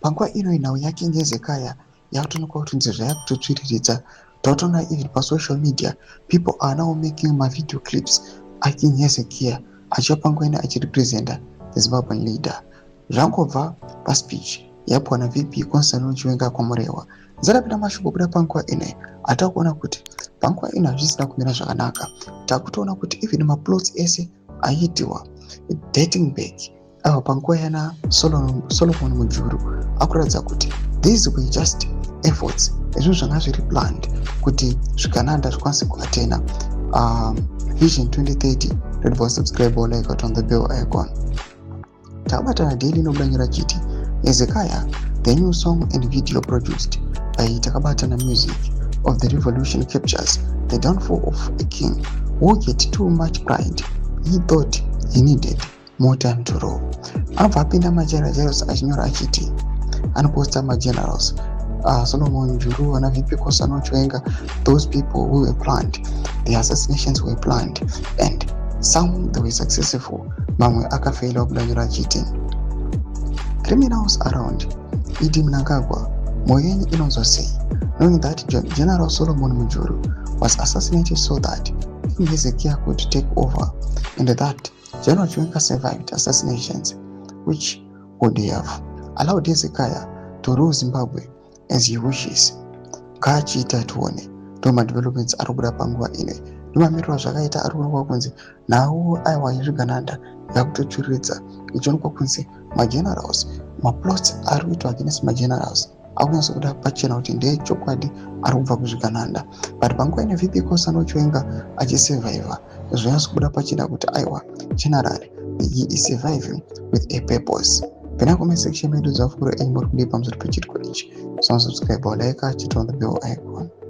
panguva ino nhau yake Hezekiah yakutonekwa kuti nzira yakutotsviriridza. Tautona even pasocial media people are now making video clips King Hezekiah achiva panguva ino achirepresenta the Zimbabwean leader. Zvangobva paspeech yapuwa naVP Constantine Chiwenga kwamurehwa. Dzakapinda mashoko kuda panguva ino atakuona kuti panguva ino hazvisina kumira zvakanaka. Takutoona kuti even maplots ese aitiwa dating back ava panguva yana Solomon Mujuru akuratidza kuti these were just efforts ezvinhu zvanga zviri planned kuti zvikananda zvikwanise kuatena Vision 2030. Don't forget subscribe or like on the bell icon. Tabatana daily nobulanyira chiti Hezekiah, the new song and video produced by Takabatana Music of the Revolution captures the downfall of a king who get too much pride. He thought he needed more time to rule. Abva apinda majenerals achinyora achiti anoposta magenerals Solomon Mujuru and VP Constantine Chiwenga, those people who were planned, the assassinations were planned, and some they were successful, mamwe akafela obulanyira achiti criminals around idi mnangagwa moyenyi inozosei, knowing that General Solomon Mujuru was assassinated so that King Hezekiah could take over, and that General Chiwenga survived assassinations, which would have allowed Hezekiah to rule Zimbabwe as he wishes. Ngachiita tuone ndoma developments ari kubuda panguva ino, ndomamiriro zvakaita ari kuonekwa kunzi nawo aiwa yezvigananda yakutotsviriridza ichionekwa kunzi magenerals maplots ari kuitwa against magenerals akunyatsa kuda pachena kuti ndechokwadi ari kubva kuzvigananda, but panguva ino VP Constantine Chiwenga achisurvivor zvonyatsa kubuda pachena kuti aiwa generally he is surviving with a purpose. Pena comment section medu za furo muri kudai pamusoro pechitiko ichi. So subscribe or like, hit on the bell icon.